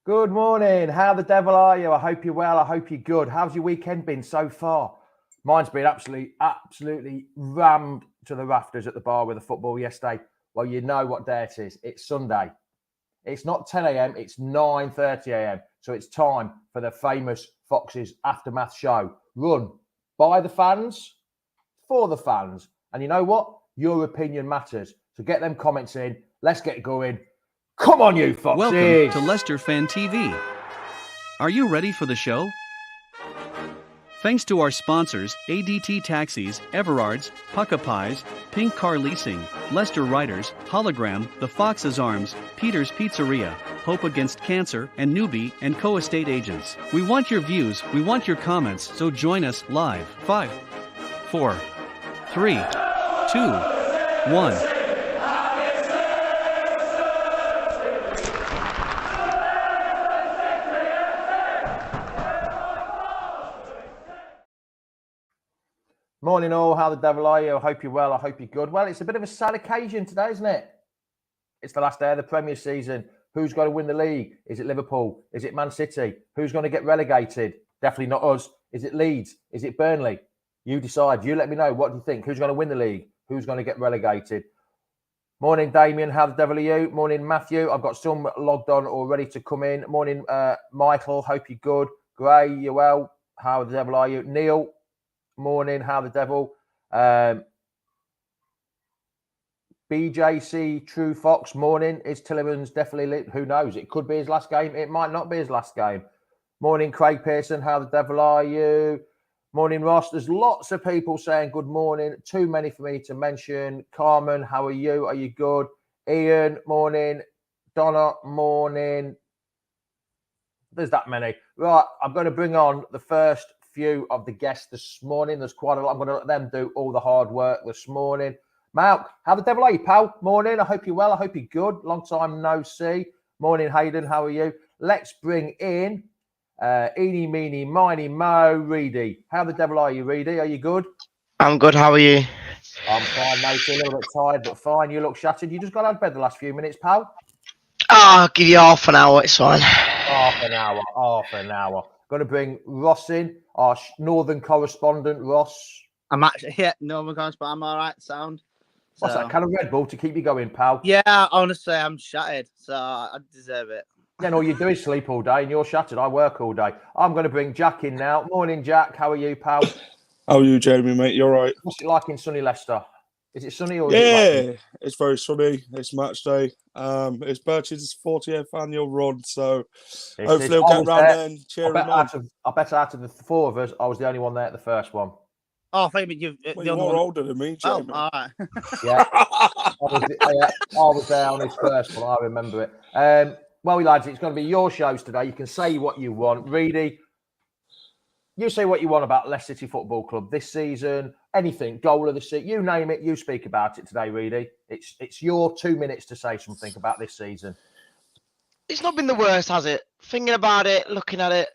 Good morning. How the devil are you? I hope you're well. I hope you're good. How's your weekend been so far? Mine's been absolutely rammed to the rafters at the bar with the football yesterday. Well, you know what day it is. It's Sunday. It's not 10 a.m. It's 9:30 a.m. So it's time for the famous Foxes Aftermath show, run by the fans, for the fans. And you know what? Your opinion matters. So get them comments in. Let's get going. Come on, you Foxes! Welcome to Leicester Fan TV. Are you ready for the show? Thanks to our sponsors, ADT Taxis, Everards, Pukka Pies, Pink Car Leasing, Leicester Riders, Hollogram, The Fox's Arms, Peter's Pizzeria, Hope Against Cancer, and Newby Co estate agents. We want your views, we want your comments, so join us live. 5, 4, 3, 2, 1. Morning all, how the devil are you? I hope you're well, I hope you're good. Well, it's a bit of a sad occasion today, isn't it? It's the last day of the Premier season. Who's going to win the league? Is it Liverpool? Is it Man City? Who's going to get relegated? Definitely not us. Is it Leeds? Is it Burnley? You decide. You let me know. What do you think? Who's going to win the league? Who's going to get relegated? Morning, Damien. How the devil are you? Morning, Matthew. I've got some logged on already to come in. Morning, Michael. Hope you're good. Gray, you well? How the devil are you? Neil. Morning, how the devil. BJC True Fox, morning. Is Tillerman's definitely lit? Who knows? It could be his last game. It might not be his last game. Morning, Craig Pearson. How the devil are you? Morning, Ross. There's lots of people saying good morning. Too many for me to mention. Carmen, how are you? Are you good? Ian, morning. Donna, morning. There's that many. Right, I'm going to bring on the first few of the guests this morning. There's quite a lot. I'm going to let them do all the hard work this morning. Malk, how the devil are you, pal? Morning. I hope you're well. I hope you're good. Long time no see. Morning, Hayden. How are you? Let's bring in Eeny, Meeny, Miny, Mo, Reedy. How the devil are you, Reedy? Are you good? I'm good. How are you? I'm fine, mate. A little bit tired, but fine. You look shattered. You just got out of bed the last few minutes, pal. I'll give you half an hour. It's fine. Half an hour. Going to bring Ross in, our northern correspondent, Ross. I'm actually northern correspondent. I'm all right. Sound. What's that? Can of Red Bull to keep you going, pal? Yeah, honestly, I'm shattered, so I deserve it. Then all you do is sleep all day, and you're shattered. I work all day. I'm going to bring Jack in now. Morning, Jack. How are you, pal? How are you, Jamie, mate? You're right. What's it like in sunny Leicester? Is it sunny or? It's very sunny. It's match day. It's Birch's 40th annual run, so hopefully he'll get round there and cheer him on. I bet out of the four of us, I was the only one there at the first one. Oh, thank you. You're more older than me, Jamie. Oh, all right. Yeah, I was there on his first one. I remember it. Well, lads, it's going to be your shows today. You can say what you want. Reedy, you say what you want about Leicester City Football Club this season, anything, goal of the season, you name it, you speak about it today, Reedy. It's your 2 minutes to say something about this season. It's not been the worst, has it? Thinking about it, looking at it,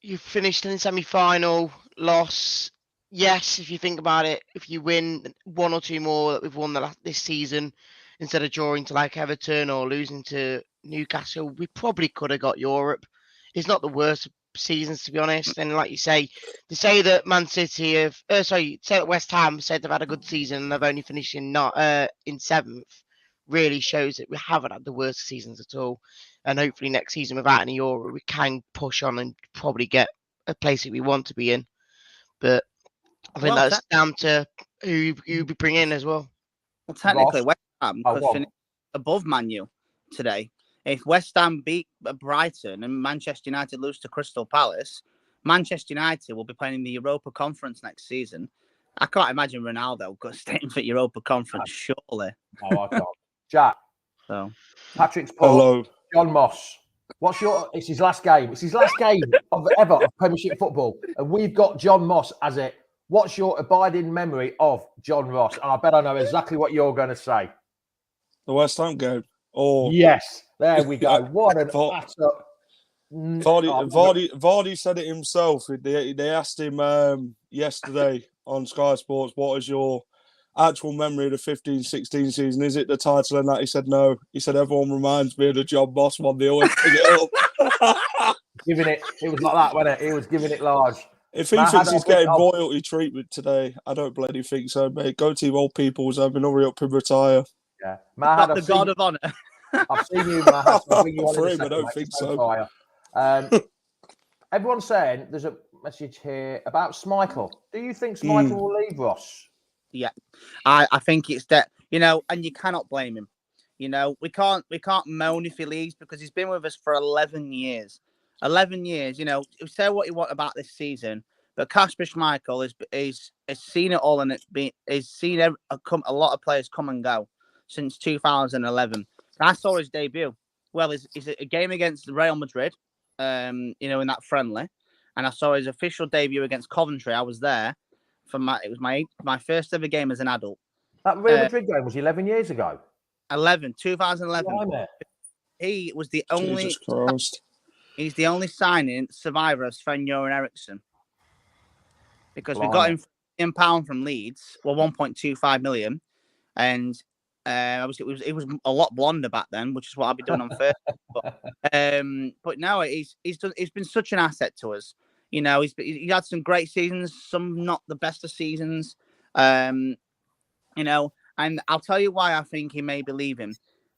you've finished in the semi-final, loss. Yes, if you think about it, if you win one or two more that we've won this season, instead of drawing to like Everton or losing to Newcastle, we probably could have got Europe. It's not the worst seasons, to be honest. And like you say, to say that Man City say that West Ham said they've had a good season and they've only finished in 7th really shows that we haven't had the worst seasons at all. And hopefully next season, without any Euro, we can push on and probably get a place that we want to be in. But I think that's down to who we bring in as well. Well, technically, West Ham could finish above Man U today. If West Ham beat Brighton and Manchester United lose to Crystal Palace, Manchester United will be playing in the Europa Conference next season. I can't imagine Ronaldo staying for Europa Conference, surely. Oh, I can't. Jack. So, Patrick's Paul. Hello. John Moss. It's his last game. It's his last game ever of Premiership football. And we've got John Moss as it. What's your abiding memory of John Ross? And I bet I know exactly what you're going to say. The West Ham game. Yes. There we go. What an Vardy said it himself. They asked him yesterday on Sky Sports, what is your actual memory of the 15-16 season? Is it the title and that? He said no. He said everyone reminds me of the John Moss one. They always pick it up. giving it. It was like that, wasn't it? He was giving it large. If he thinks he's getting royalty treatment today, I don't bloody think so, mate. Go to old people's home and hurry up and retire. Yeah, Mahad, the God of Honour. I've seen you, Mahad. So I'll bring you on For in a him, I second, don't mate. think So. Everyone's saying there's a message here about Schmeichel. Do you think Schmeichel will leave, Ross? Yeah, I think it's that, and you cannot blame him. We can't moan if he leaves because he's been with us for 11 years. 11 years, say what you want about this season, but Kasper Schmeichel has seen it all, and he's seen a lot of players come and go since 2011. I saw his debut. Well, it's a game against Real Madrid, in that friendly, and I saw his official debut against Coventry. I was there it was my first ever game as an adult. That Real Madrid game was 11 years ago. 2011. Blimey. He was the only. Jesus Christ. He's the only signing survivor of Sven-Göran Eriksson, because we got him £1 from Leeds, 1.25 million, and obviously it was a lot blonder back then, which is what I'll be doing on first. But now he's been such an asset to us. He had some great seasons, some not the best of seasons. And I'll tell you why I think he may be leaving.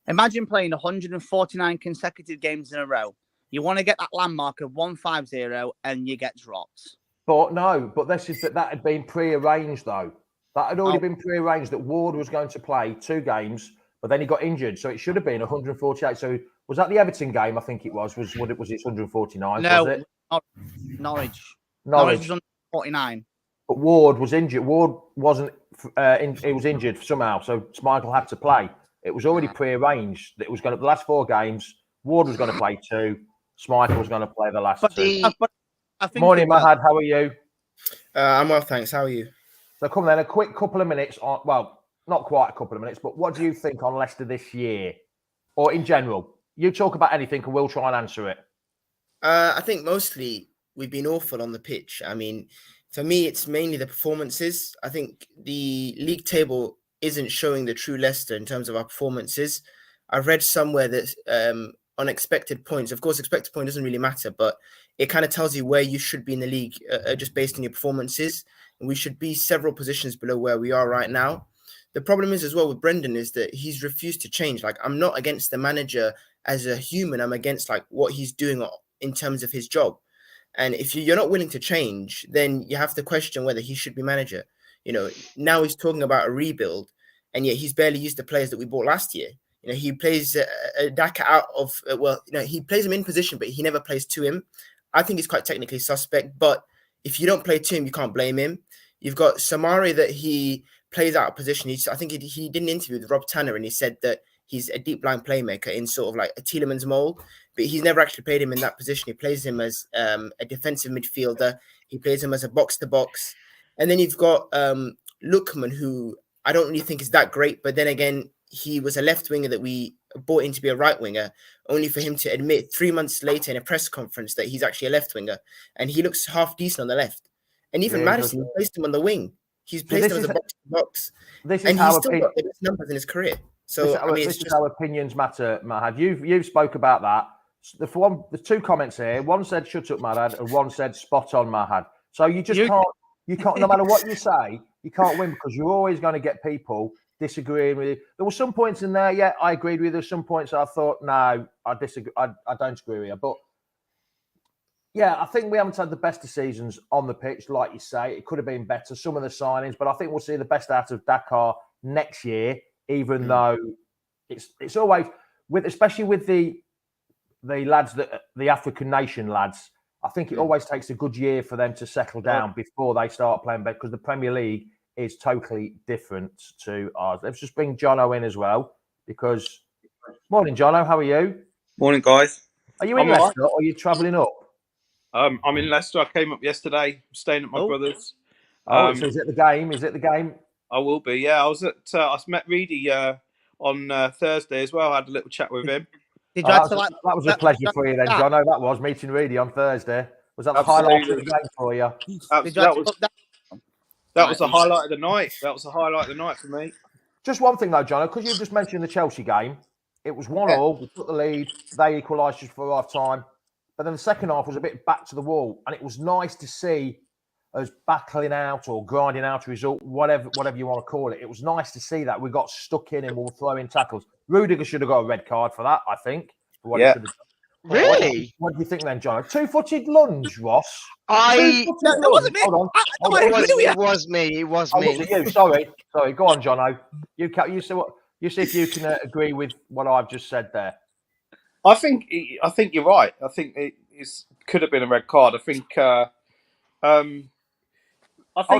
Imagine playing 149 consecutive games in a row. You want to get that landmark of 150 and you get dropped. But that had been pre-arranged though. That had already been pre-arranged that Ward was going to play 2 games, but then he got injured, so it should have been 148. So was that the Everton game? I think it was. Was it 149? No, was it? Norwich was 149. But Ward was injured. Ward wasn't. He was injured somehow, so Schmeichel had to play. It was already pre-arranged that it was going to the last 4 games. Ward was going to play 2. Schmeichel was going to play the last 2. Morning, Mahad. How are you? I'm well, thanks. How are you? So come then, a quick couple of minutes on. Well, not quite a couple of minutes, but what do you think on Leicester this year, or in general? You talk about anything, and we'll try and answer it. I think mostly we've been awful on the pitch. I mean, for me, it's mainly the performances. I think the league table isn't showing the true Leicester in terms of our performances. I've read somewhere that on expected points, of course, expected point doesn't really matter, but it kind of tells you where you should be in the league just based on your performances. And we should be several positions below where we are right now. The problem is as well with Brendan is that he's refused to change. Like, I'm not against the manager as a human. I'm against like what he's doing in terms of his job. And if you're not willing to change, then you have to question whether he should be manager. Now he's talking about a rebuild, and yet he's barely used the players that we bought last year. He plays Daka out of, he plays him in position, but he never plays to him. I think he's quite technically suspect, but if you don't play to him, you can't blame him. You've got Samari that he plays out of position. I think he did an interview with Rob Tanner, and he said that he's a deep line playmaker in sort of like a Tielemans mold, but he's never actually played him in that position. He plays him as a defensive midfielder. He plays him as a box-to-box. And then you've got Lookman, who I don't really think is that great, but then again, he was a left winger that we brought in to be a right winger, only for him to admit 3 months later in a press conference that he's actually a left winger, and he looks half decent on the left. And even Maddison placed him on the wing. He's placed him as a box-to-box. And he's still got the best numbers in his career. So this is how opinions matter, Mahad. You've spoke about that. There's 2 comments here. One said "shut up, Mahad," and one said "spot on, Mahad." So you can't. No matter what you say, you can't win because you're always going to get people disagreeing with you. There were some points in there, yeah, I agreed with you. There's some points I thought, no, I disagree. I don't agree with you. But yeah, I think we haven't had the best of seasons on the pitch, like you say. It could have been better. Some of the signings, but I think we'll see the best out of Dakar next year. Even though it's always especially with the lads the African nation lads, I think it always takes a good year for them to settle down before they start playing better, because the Premier League is totally different to ours. Let's just bring Jono in as well, because morning, Jono, how are you? Morning, guys. Are you in Leicester or are you travelling up? I'm in Leicester. I came up yesterday, staying at my brother's. So is it the game? Is it the game? I will be, yeah. I met Reedy on Thursday as well. I had a little chat with him. That was a pleasure for you then, Jono. That was meeting Reedy on Thursday. Was that the highlight of the game for you? That was the highlight of the night. That was the highlight of the night for me. Just one thing though, Jono, because you just mentioned the Chelsea game. It was 1-1. We took the lead. They equalised just for half time. But then the second half was a bit back to the wall, and it was nice to see us battling out or grinding out a result, whatever you want to call it. It was nice to see that we got stuck in and we were throwing tackles. Rudiger should have got a red card for that, I think. For what he should have done. Really? What do you think then, John? A two-footed lunge, Ross? That wasn't me. Hold on. It was me. It was Oh, me. was it you? Sorry. Go on, Jono. You see if you can agree with what I've just said there. I think you're right. I think it could have been a red card. I think. Hold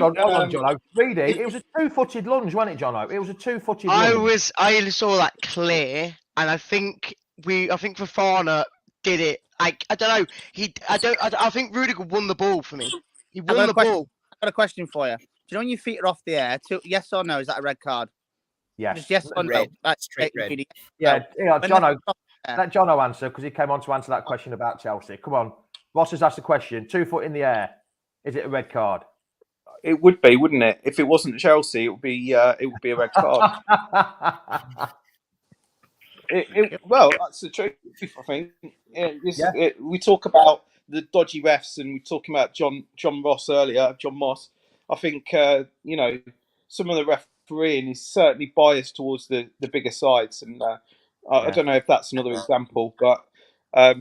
on, Jono. Read it. It was a two-footed lunge, wasn't it, Jono? It was a two-footed lunge. I saw that clear, and I think Fofana did it. I don't know. I think Rudiger won the ball for me. He won the ball. I've got a question for you. Do you know when your feet are off the air? Yes or no? Is that a red card? Yes. Just yes or no? Straight red. Yeah, Jono. Let Jono answer because he came on to answer that question about Chelsea. Come on. Ross has asked a question. 2 foot in the air. Is it a red card? It would be, wouldn't it? If it wasn't Chelsea, it would be a red card. Well, that's the truth. I think we talk about the dodgy refs, and we were talking about John Moss earlier. I think some of the refereeing is certainly biased towards the bigger sides, and I don't know if that's another example, but I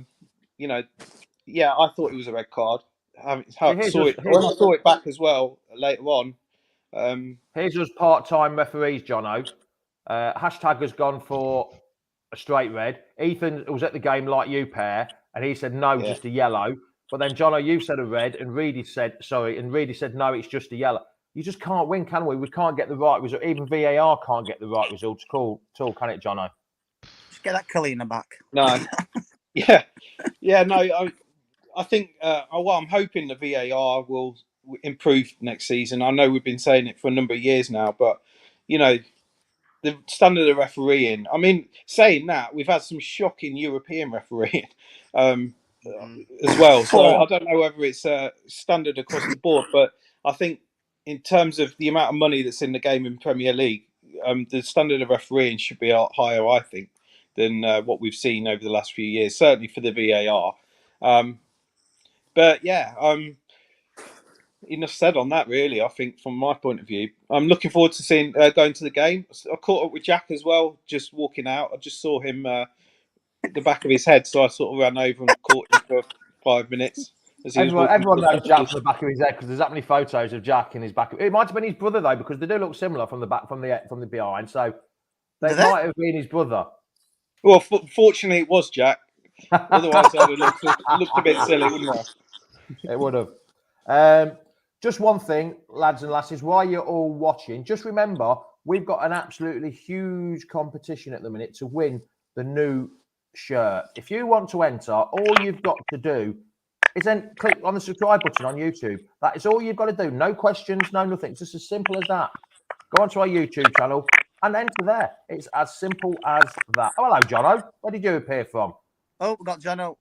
thought it was a red card. I saw it back as well later on. Here's us part-time referees, Jono. Hashtag has gone for a straight red. Ethan was at the game like you, pair, and he said no, just a yellow. But then, Jono, you said a red, and Reedy said no, it's just a yellow. You just can't win, can we? We can't get the right result. Even VAR can't get the right results. Cool, can it, Jono? Just get that Kalina back. No. No. I think. I'm hoping the VAR will improve next season. I know we've been saying it for a number of years now, but the standard of refereeing. I mean, saying that, we've had some shocking European refereeing as well. So I don't know whether it's standard across the board, but I think in terms of the amount of money that's in the game in Premier League, the standard of refereeing should be higher, I think, than what we've seen over the last few years, certainly for the VAR. But enough said on that, really. I think from my point of view, I'm looking forward to seeing going to the game. I caught up with Jack as well, just walking out. I just saw him the back of his head, so I sort of ran over and caught him for 5 minutes. Everyone knows Jack from the back of his head because there's that many photos of Jack in his back. It might have been his brother though, because they do look similar from the back, from the behind. So they might have been his brother. Well, fortunately, it was Jack. Otherwise, I would have looked a bit silly, wouldn't I? It would have. Just one thing, lads and lasses, while you're all watching, just remember we've got an absolutely huge competition at the minute to win the new shirt. If you want to enter, all you've got to do is then click on the subscribe button on YouTube. That is all you've got to do. No questions, no nothing. It's just as simple as that. Go onto our YouTube channel and enter there. It's as simple as that. Oh, hello, Jono. Where did you appear from? Oh, we've got Jono.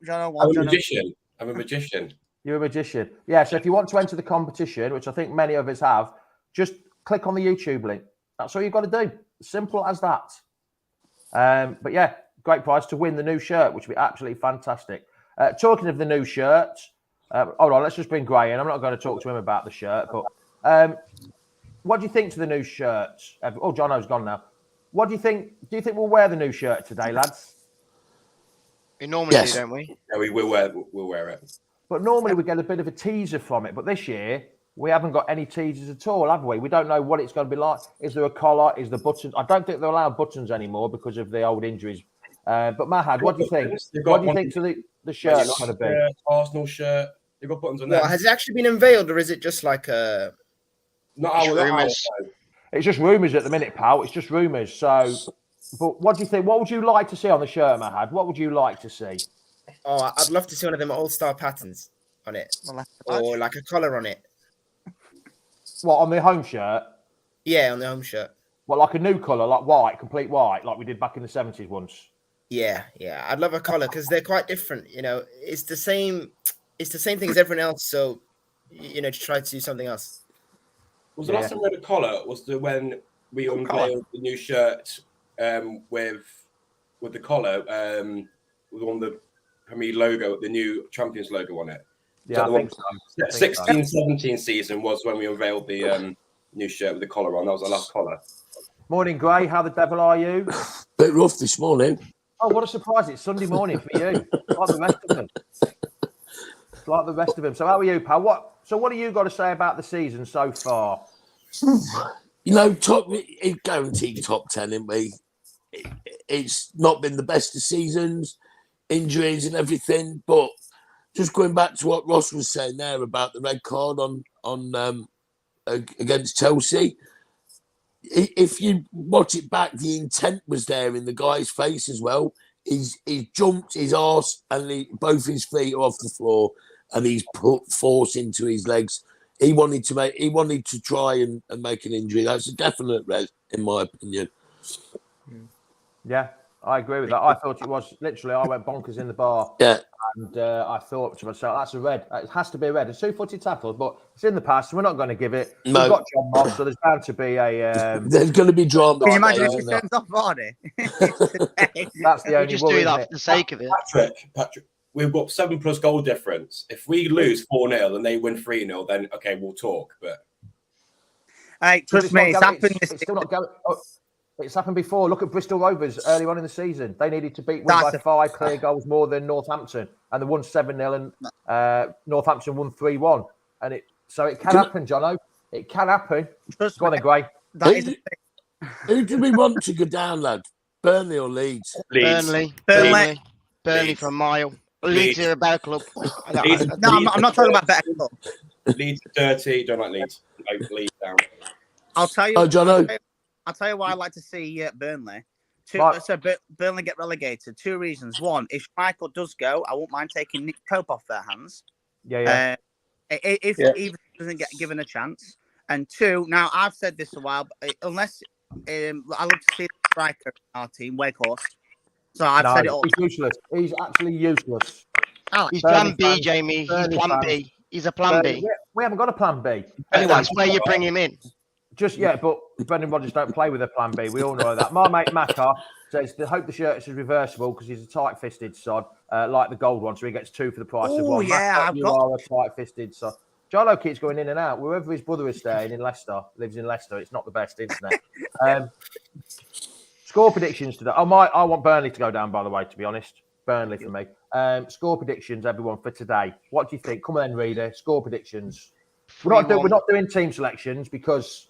I'm a magician. You're a magician. Yeah, so if you want to enter the competition, which I think many of us have, just click on the YouTube link. That's all you've got to do. Simple as that. But yeah, great prize to win the new shirt, which would be absolutely fantastic. Talking of the new shirt, hold on, let's just bring Gray in. I'm not going to talk to him about the shirt, but what do you think to the new shirt? Oh, Jono's gone now. What do you think? Do you think we'll wear the new shirt today, lads? We normally do, don't we? Yeah, we'll wear it. But normally we get a bit of a teaser from it. But this year, we haven't got any teasers at all, have we? We don't know what it's going to be like. Is there a collar? Is there buttons? I don't think they're allowed buttons anymore because of the old injuries. But Mahad, what do you think? What do you think to the shirt going to be? Arsenal shirt. They've got buttons on there. Has it actually been unveiled, or is it just like a... Not rumours. It's just rumours at the minute, pal. It's just rumours. So, but what do you think? What would you like to see on the shirt, Mahad? What would you like to see? Oh, I'd love to see one of them all-star patterns on it, or like a collar on it. What, on the home shirt? Yeah, on the home shirt. What, like a new colour, like white, complete white, like we did back in the 70s once? Yeah. I'd love a collar because they're quite different. You know, it's the same thing as everyone else. So, to try to do something else. Was the last time we had a collar? Was when we unveiled the new shirt with the collar with on the Premier League logo, the new Champions logo on it? Yeah, I think so. 16-17 season was when we unveiled the new shirt with the collar on. That was our last collar. Morning, Gray. How the devil are you? Bit rough this morning. Oh, what a surprise. It's Sunday morning for you. Like the rest of them. Like the rest of them. So how are you, pal? What do you got to say about the season so far? You know, guaranteed top 10, isn't we? It's not been the best of seasons, injuries and everything, but just going back to what Ross was saying there about the red card on against Chelsea, if you watch it back, the intent was there in the guy's face as well. He's jumped his arse and both his feet are off the floor, and he's put force into his legs. He wanted to try and make an injury. That's a definite red, in my opinion. Yeah, I agree with that. I thought it was literally. I went bonkers in the bar. Yeah. And I thought to myself, that's a red. It has to be a red. It's 2-footed tackles, but it's in the past. So we're not going to give it. No. We've got John Moss, so there's bound to be a. There's going to be drama. Can you imagine if he turns off Vardy? That's the only. Just do that for the sake of it. Patrick, we've got 7+ goal difference. If we lose 4-0 and they win 3-0, then okay, we'll talk. But hey, trust me, it's happened. It's still not going. It's happened before. Look at Bristol Rovers early on in the season. They needed to win by 5 clear goals more than Northampton, and they won 7-0, and Northampton won 3-1. And it can happen, Jono. It can happen. Go on, then, Gray. Who do we want to go down, lad? Burnley or Leeds? Burnley for a mile. Leeds are a better club. No, I'm not talking about better club. Leeds are dirty. Don't like Leeds. Leeds down. I'll tell you. Oh, Jono. I'll tell you why I like to see Burnley. Burnley get relegated. 2 reasons. One, if Michael does go, I won't mind taking Nick Pope off their hands. Yeah. If he doesn't get given a chance. And 2, now I've said this a while, but unless I love to see the striker in our team, Wakehorse. So I've said it all. He's useless. He's actually useless. He's plan B, Jamie. He's plan B. He's a plan B. We haven't got a plan B. That's where you bring him in. But Brendan Rodgers don't play with a plan B. We all know that. My mate Macca says they hope the shirt is reversible because he's a tight-fisted sod, like the gold one, so he gets 2 for the price of 1. Oh, yeah. You are a tight-fisted sod. Jono keeps going in and out. Wherever his brother is staying in Leicester, lives in Leicester, it's not the best internet. Score predictions today. I want Burnley to go down, by the way, to be honest. Burnley for me. Score predictions, everyone, for today. What do you think? Come on then, reader. Score predictions. We're not doing team selections because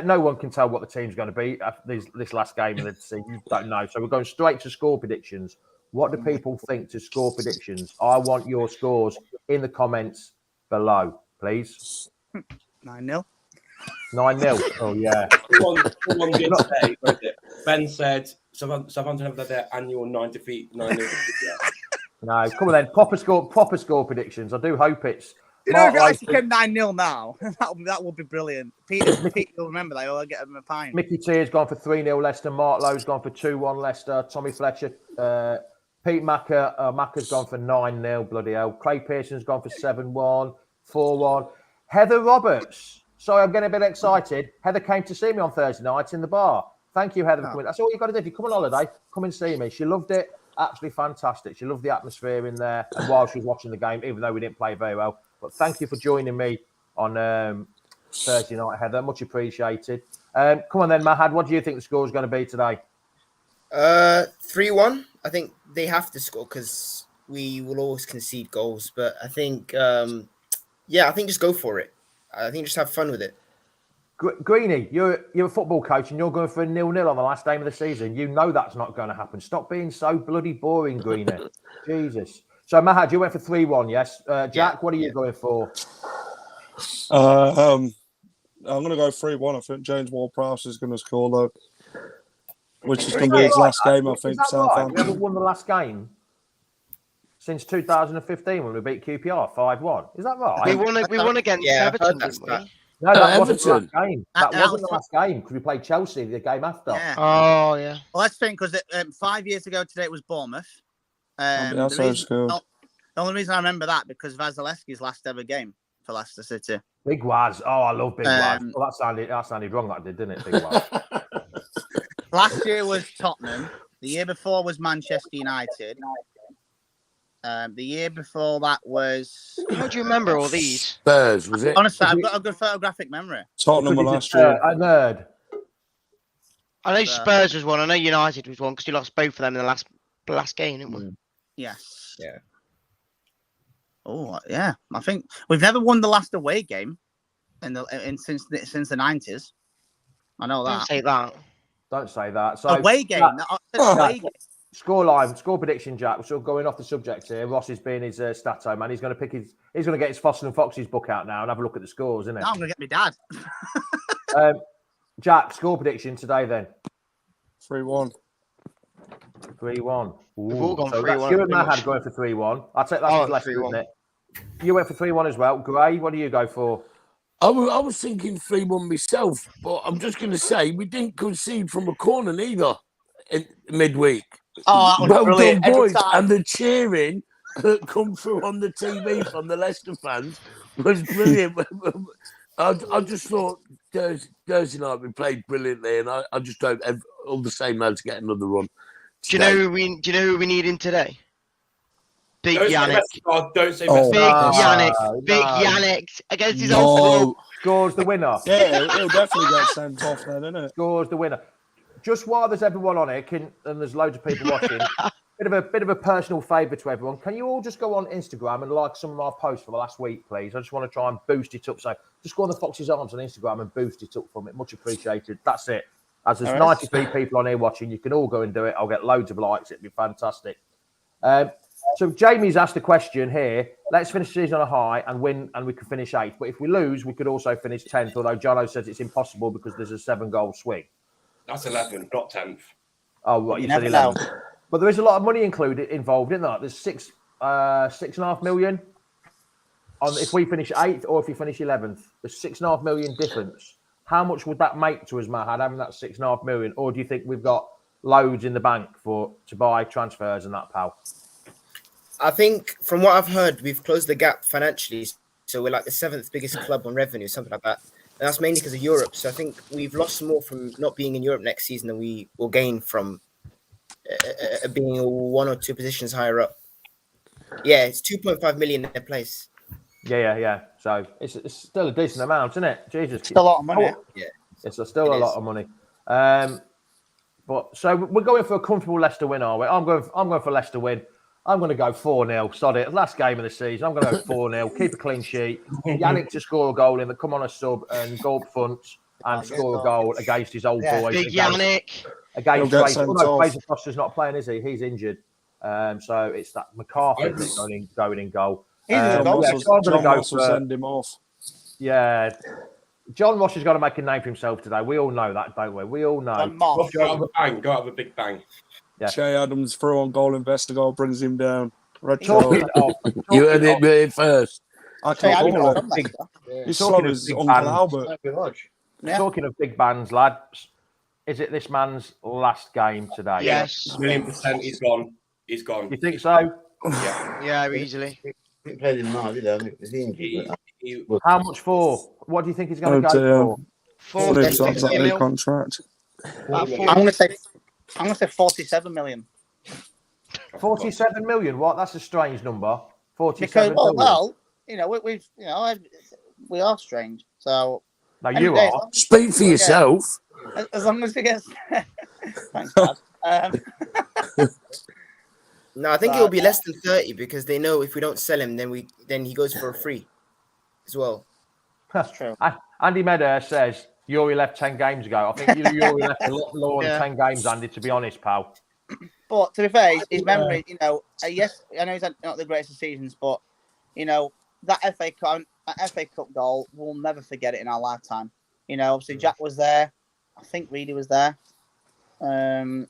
no one can tell what the team's going to be after this last game of the season. You don't know. So we're going straight to score predictions. What do people think to score predictions? I want your scores in the comments below, please. 9-0. 9-0. Oh, yeah. Someone did say, Ben said Southampton have their annual 9 defeat. 9-0. No, come on then. Proper score predictions. I do hope it's. You know, if it actually came 9-0 now, that would be brilliant. Peter, you'll remember that. I'll get him a pint. Mickey Tier's gone for 3-0 Leicester. Mark Lowe's gone for 2-1 Leicester. Tommy Fletcher, Pete Macca's gone for 9-0. Bloody hell. Craig Pearson's gone for 7-1, 4-1. Heather Roberts. Sorry, I'm getting a bit excited. Heather came to see me on Thursday night in the bar. Thank you, Heather, for coming. That's all you've got to do. If you come on holiday, come and see me. She loved it. Absolutely fantastic. She loved the atmosphere in there and while she was watching the game, even though we didn't play very well. But thank you for joining me on Thursday night, Heather. Much appreciated. Come on then, Mahad. What do you think the score is going to be today? 3-1. I think they have to score because we will always concede goals. But I think, I think just go for it. I think just have fun with it. Greenie, you're a football coach and you're going for a 0-0 on the last game of the season. You know that's not going to happen. Stop being so bloody boring, Greenie. Jesus. So, Mahad, you went for 3-1, yes? Jack, what are you going for? I'm going to go 3-1. I think James Ward-Prowse is going to score, though. Which is going to be his last game, I think. Right? We haven't won the last game since 2015 when we beat QPR 5-1. Is that right? We won against Everton, didn't we? No, that wasn't the last game. That wasn't the last game because we played Chelsea the game after. Yeah. Oh, yeah. Well, let's think because 5 years ago today it was Bournemouth. The only reason I remember that because Vasilevsky's last ever game for Leicester City. Big Waz. Oh, I love Big Waz. Well, that sounded wrong, that did, didn't it, Big Waz? Last year was Tottenham. The year before was Manchester United. The year before that was. How do you remember all these? Spurs, was it? Honestly, I've got a good photographic memory. Tottenham Because last he's year. a nerd. I know Spurs was one. I know United was one because you lost both of them in the last game, didn't we? Yes. Yeah. Oh yeah, I think we've never won the last away game since the 90s. I know Don't that. say that. Don't say that. So Away game. Away game. Score prediction, Jack. We're sort of going off the subject here. Ross is being his stato man. He's going to get his Foster and Foxes book out now and have a look at the scores, isn't it? No, I'm going to get my dad. Jack, score prediction today then. 3-1. 3-1. We've all gone So 3-1. you and Matt had going for 3-1. I'll take that as Leicester, isn't it? You went for 3-1 as well. Gray, what do you go for? I was thinking 3-1 myself, but I'm just going to say we didn't concede from a corner neither in midweek. Oh, that was well brilliant. done, boys. And the cheering that come through on the TV from the Leicester fans was brilliant. I just thought Thursday night we played brilliantly, and I just hope all the same lads get another run. Do you know who we need in today? Big Yannick. Don't say Yannick. Big Yannick against his old club. Scores the winner. Yeah, he'll definitely get sent off then, isn't it? Scores the winner. Just while there's everyone on here, and there's loads of people watching, bit of a personal favour to everyone. Can you all just go on Instagram and like some of our posts for the last week, please? I just want to try and boost it up. So just go on the Fox's Arms on Instagram and boost it up for me. Much appreciated. That's it. As there's 93 people on here watching, you can all go and do it. I'll get loads of likes. It'd be fantastic. So Jamie's asked a question here. Let's finish the season on a high and win, and we could finish 8th. But if we lose, we could also finish 10th, although Jono says it's impossible because there's a 7-goal swing. That's 11th, not 10th. Oh, what you said 11th. But there is a lot of money involved, isn't there? There's 6.5 million if we finish 8th or if we finish 11th. There's 6.5 million difference. How much would that make to us, Matt, having that 6.5 million? Or do you think we've got loads in the bank to buy transfers and that, pal? I think from what I've heard, we've closed the gap financially. So we're like the 7th biggest club on revenue, something like that. And that's mainly because of Europe. So I think we've lost more from not being in Europe next season than we will gain from being 1 or 2 positions higher up. Yeah, it's 2.5 million in their place. Yeah. So it's still a decent amount, isn't it? Jesus. It's still a lot of money. Yeah. It's still a lot of money. But so we're going for a comfortable Leicester win, are we? I'm going for Leicester win. I'm going to go 4-0. Sod it. Last game of the season. I'm going to go 4-0. Keep a clean sheet. Yannick to score a goal in the come on a sub and go up front and score a goal against his old boys. Big Yannick. Against Fraser. No, Fraser Foster's not playing, is he? He's injured. So it's that McCarthy going in goal. John Ross will send him off. Yeah. John Ross has got to make a name for himself today. We all know that, don't we? We all know. Go out with a big bang. Yeah. Che Adams throw on goal, Investigator brings him down. You heard it first. I can't call it. His son is Uncle Albert. Talking of big bands, lads, is it this man's last game today? Yes. 1,000,000% he's gone. He's gone. You think so? Yeah, easily. How much for? What do you think he's going to go for? That contract. I'm going to say 47 million. 47 million? What? That's a strange number. 47 because, million. Well, we are strange. So no, you are. Speak for yourself. As long as he gets. Thanks, Dad. No, I think it will be less than 30 because they know if we don't sell him, then he goes for a free as well. That's true. Andy Medder says Yuri left 10 games ago. I think Yuri left a lot more than 10 games, Andy, to be honest, pal. But to be fair, his memory, yes, I know he's had not the greatest of seasons, but, that FA Cup goal, we'll never forget it in our lifetime. Obviously Jack was there. I think Reedy was there. And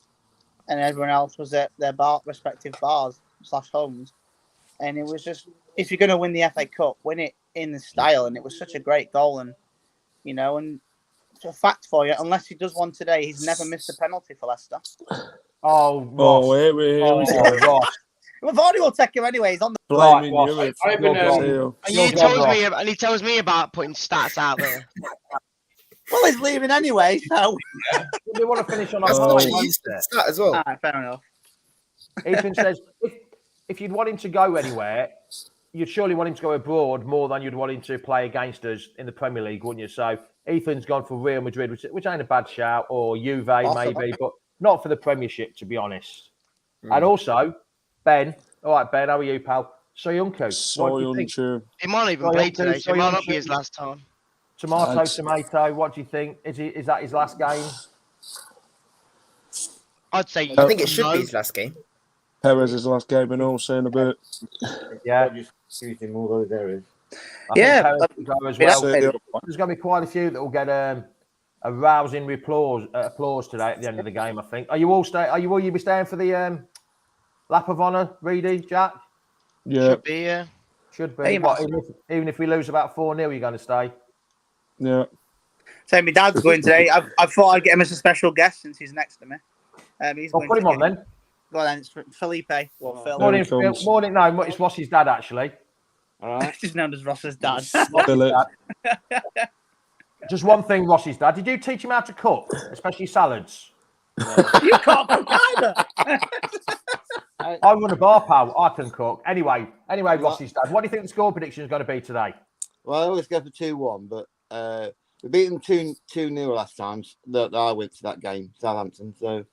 everyone else was at their respective bars / homes. And it was just, if you're going to win the FA Cup, win it in the style. And it was such a great goal. And, and it's a fact for you, unless he does one today, he's never missed a penalty for Leicester. Oh, Ross. Ross. Well, Vardy will take him anyway. He's on the blaming you. And he tells me about putting stats out there. Well, he's leaving anyway, so we want to finish on a high stat as well. Fair enough. Ethan says, if you'd want him to go anywhere, you'd surely want him to go abroad more than you'd want him to play against us in the Premier League, wouldn't you? So Ethan's gone for Real Madrid, which ain't a bad shout, or Juve maybe, but not for the Premiership, to be honest. And also, Ben. All right, Ben, how are you, pal? Soyuncu. What do you think? He might even play today, so it might not be his last time. Tomato. What do you think? Is that his last game? I'd say. I think it should be his last game. Perez's last game and all, saying a bit. Yeah. Using all those areas. Yeah. As well. There's going to be quite a few that will get a rousing applause today at the end of the game, I think. Will you be staying for the lap of honour, Reedy, Jack? Yeah. Should be, yeah. Should be. Even if we lose about 4-0, you're going to stay? Yeah. So my dad's going today. I thought I'd get him as a special guest since he's next to me. I'll put him on then. Go on then, it's Felipe. Well, Phil. Morning, Phil. Morning, no, it's Ross's dad, actually. All right. He's known as Ross's dad. Just one thing, Ross's dad. Did you teach him how to cook, especially salads? You can't cook either. I run a bar, pal. I can cook. Anyway, Ross's dad, what do you think the score prediction is going to be today? Well, I always go for 2-1, but we beat them 2-0 last time that I went to that game, Southampton. So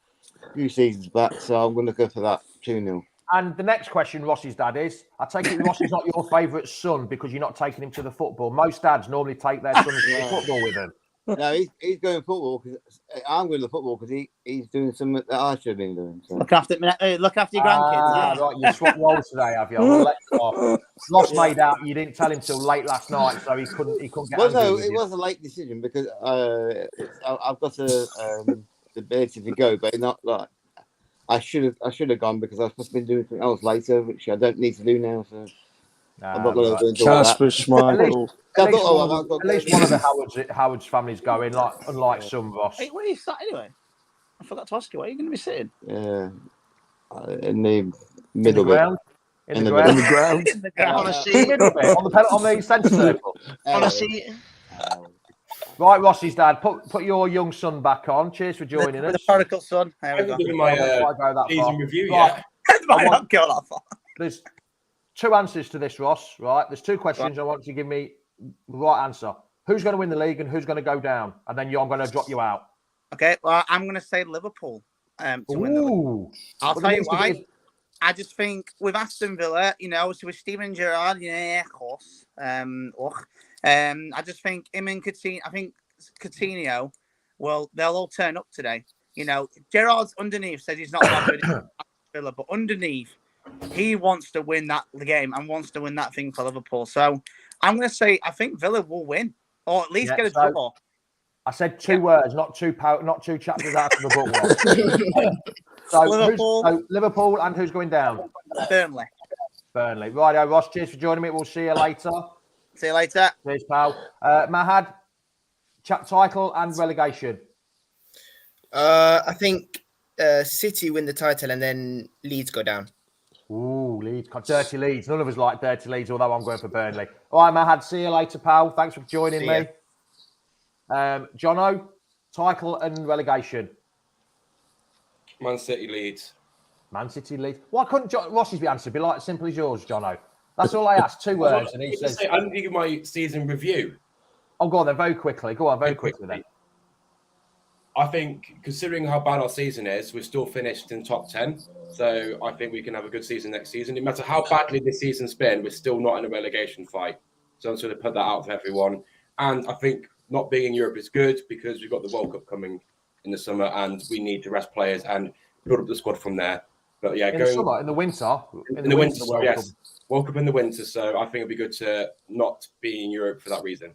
a few seasons back, so I'm going to go for that 2-0. And the next question, Ross's dad, is, I take it Ross is not your favourite son because you're not taking him to the football. Most dads normally take their sons to the football with them. No, he's going football because I'm going to football because he's doing something that I should have been doing. So. Look after your grandkids. Right, you swapped roles today, have you? Well, let's off. Ross made out you didn't tell him till late last night, so he couldn't get. Well, no, it was a late decision because I've got the ability to go, but not like I should have gone because I was supposed to be doing something else later, which I don't need to do now. So I'm not going to go into all that. At least one of the Howard's family's going, unlike some, Ross. Hey, where are you sat anyway? I forgot to ask you. Where are you going to be sitting? Yeah, in the middle ground. In the ground. In the ground. On a seat. On the centre circle. On a seat. Right, Ross's dad, put your young son back on. Cheers for joining us. The prodigal son. I haven't given my season review yet. Not go that far. There's two answers to this, Ross. Right, there's two questions. I want you to give me the right answer. Who's going to win the league and who's going to go down? And then I'm going to drop you out. Okay, well, I'm going to say Liverpool to win the league. I'll tell you why. I just think with Aston Villa, so with Steven Gerrard, of course. I just think him and Coutinho, I think Coutinho, they'll all turn up today. Gerrard's underneath says he's not that good at Villa, but underneath, he wants to win that game and wants to win that thing for Liverpool. So I'm going to say I think Villa will win, or at least get a draw. I said two words, not two chapters out of the book. So Liverpool, and who's going down? Burnley. Righto, Ross. Cheers for joining me. We'll see you later. See you later. Cheers, pal. Mahad, title and relegation. I think City win the title and then Leeds go down. Ooh, Leeds. Dirty Leeds. None of us like dirty Leeds, although I'm going for Burnley. All right, Mahad. See you later, pal. Thanks for joining me. Jono, title and relegation. Man City Leeds. Man City Leeds. Why couldn't Ross's answer be like simple as yours, Jono? That's all I asked. Two words, and he says. I didn't give my season review. Oh, go on then, very quickly. Go on, very quickly then. I think, considering how bad our season is, we're still finished in top 10. So I think we can have a good season next season. No matter how badly this season's been, we're still not in a relegation fight. So I'm just going to put that out to everyone. And I think not being in Europe is good because we've got the World Cup coming in the summer and we need to rest players and build up the squad from there. But yeah, in the winter. In the winter, yes. World Cup in the winter. So I think it'd be good to not be in Europe for that reason.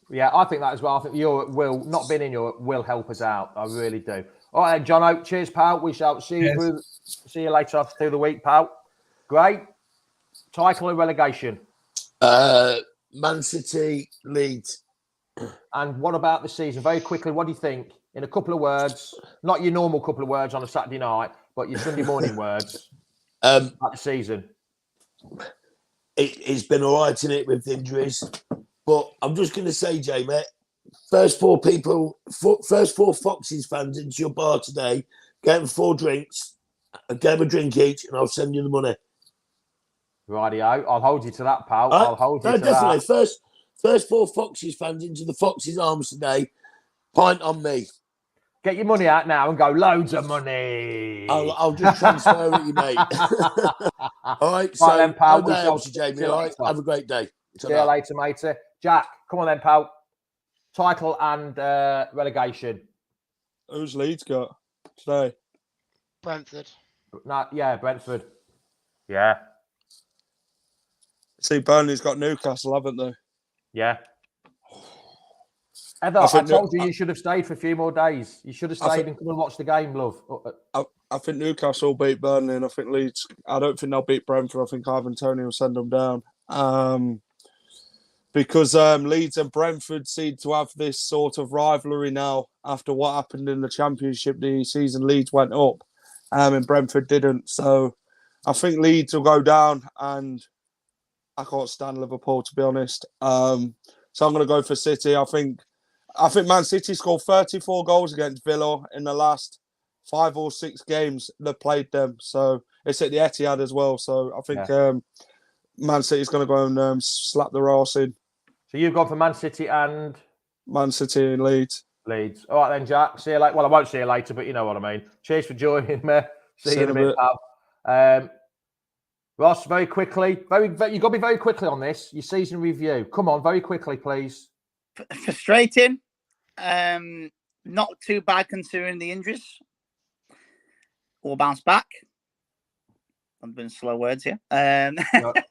Yeah, I think that as well. I think Europe not being in Europe will help us out. I really do. All right, Jono. Cheers, pal. We shall see you later through the week, pal. Great. Title and relegation. Man City, Leeds. And what about the season? Very quickly, what do you think? In a couple of words, not your normal couple of words on a Saturday night, but your Sunday morning words about the season. It's been all right in it with injuries. But I'm just going to say, Jay, mate, first four Foxes fans into your bar today, get them 4 drinks, get them a drink each, and I'll send you the money. Rightio. I'll hold you to that, pal. I'll hold you to definitely. that. First 4 Foxes fans into the Foxes' arms today. Pint on me. Get your money out now and go loads of money. I'll just transfer it, you mate. All right, so then, pal. good day, obviously, Jamie. All right, have a great day. See you later, matey. Jack, come on then, pal. Title and relegation. Who's Leeds got today? Brentford. No, yeah, Brentford. Yeah. See, Burnley's got Newcastle, haven't they? Yeah. Heather, I told you should have stayed for a few more days. You should have stayed and come and watch the game, love. I think Newcastle will beat Burnley, and I think Leeds. I don't think they'll beat Brentford. I think Ivan Toney will send them down. Because Leeds and Brentford seem to have this sort of rivalry now after what happened in the Championship the season. Leeds went up, and Brentford didn't. So I think Leeds will go down, and I can't stand Liverpool, to be honest. So I'm going to go for City. I think Man City scored 34 goals against Villa in the last 5 or 6 games they've played them. So it's at the Etihad as well. So I think Man City's going to go and slap the arse in. So you've gone for Man City and... Man City and Leeds. Leeds. All right then, Jack. See you later. Well, I won't see you later, but you know what I mean. Cheers for joining me. See you in a bit, pal. Ross, very quickly. You've got to be very quickly on this. Your season review. Come on, very quickly, please. Frustrating. Not too bad considering the injuries. We'll bounce back. I'm doing slow words here. I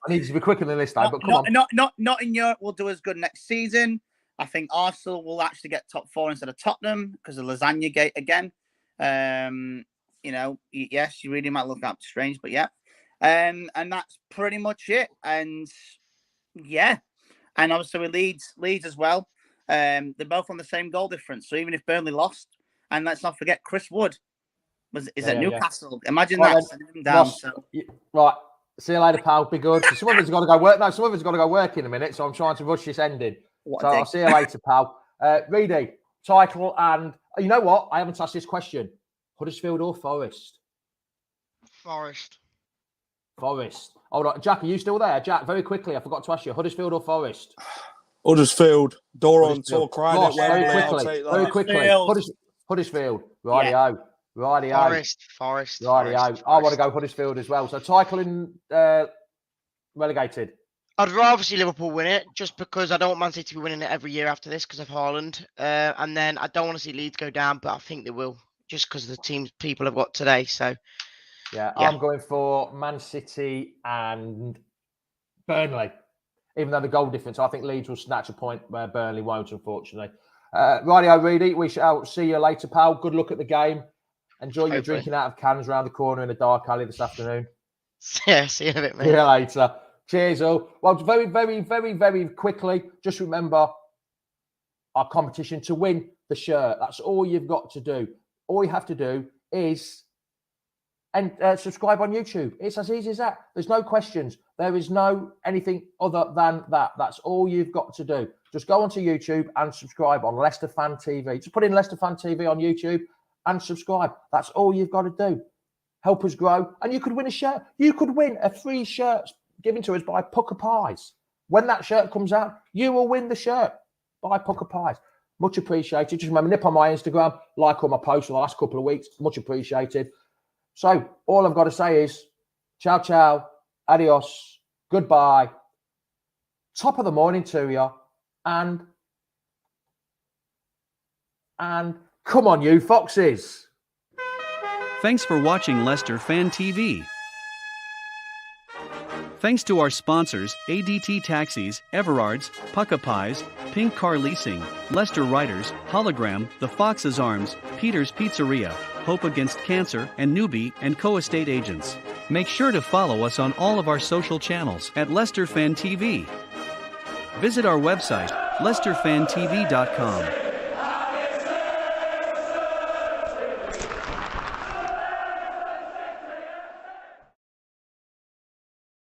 need you to be quicker than this time, but come on. Not in Europe. We'll do as good next season. I think Arsenal will actually get top 4 instead of Tottenham because of Lasagna Gate again. Yes, you really might look up strange, but yeah. And that's pretty much it. And yeah, and obviously with Leeds as well. They're both on the same goal difference. So even if Burnley lost, and let's not forget Chris Wood is at Newcastle. Yeah. Imagine that sending him down. Ross, right. See you later, pal. Be good. Some of us got to go work. No, some of us got to go work in a minute. So I'm trying to rush this ending. I'll see you later, pal. Reedy, title, and you know what? I haven't asked this question. Huddersfield or Forest? Forest. Hold on. Jack, are you still there? Jack, very quickly, I forgot to ask you. Huddersfield or Forest? Huddersfield. Doran saw crying at Wembley. Very quickly. Huddersfield. Rightio. Forest. Rightio. I want to go Huddersfield as well. So title and relegated. I'd rather see Liverpool win it, just because I don't want Man City to be winning it every year after this because of Haaland. And then I don't want to see Leeds go down, but I think they will, just because of the teams people have got today. So, yeah, I'm going for Man City and Burnley. Even though the goal difference, I think Leeds will snatch a point where Burnley won't, unfortunately. Rightio, Reedy, we shall see you later, pal. Good luck at the game. Enjoy your drinking out of cans around the corner in a dark alley this afternoon. Yeah, see you in a bit, mate. See you later. Cheers, all. Well, very, very, very, very quickly, just remember our competition to win the shirt. That's all you've got to do. All you have to do is subscribe on YouTube. It's as easy as that. There's no questions. There is no anything other than that. That's all you've got to do. Just go onto YouTube and subscribe on Leicester Fan TV. Just put in Leicester Fan TV on YouTube and subscribe. That's all you've got to do. Help us grow. And you could win a shirt. You could win a free shirt given to us by Pukka Pies. When that shirt comes out, you will win the shirt by Pukka Pies. Much appreciated. Just remember, nip on my Instagram, like all my posts for the last couple of weeks. Much appreciated. So all I've got to say is ciao, ciao, adios, goodbye, top of the morning to you, and come on, you foxes. Thanks for watching Leicester Fan TV. Thanks to our sponsors, ADT Taxis, Everards, Pukka Pies, Pink Car Leasing, Leicester Riders, Hollogram, The Fox's Arms, Peter's Pizzeria, Hope Against Cancer, and Newby Co estate agents. Make sure to follow us on all of our social channels at Leicester Fan TV. Visit our website, leicesterfantv.com.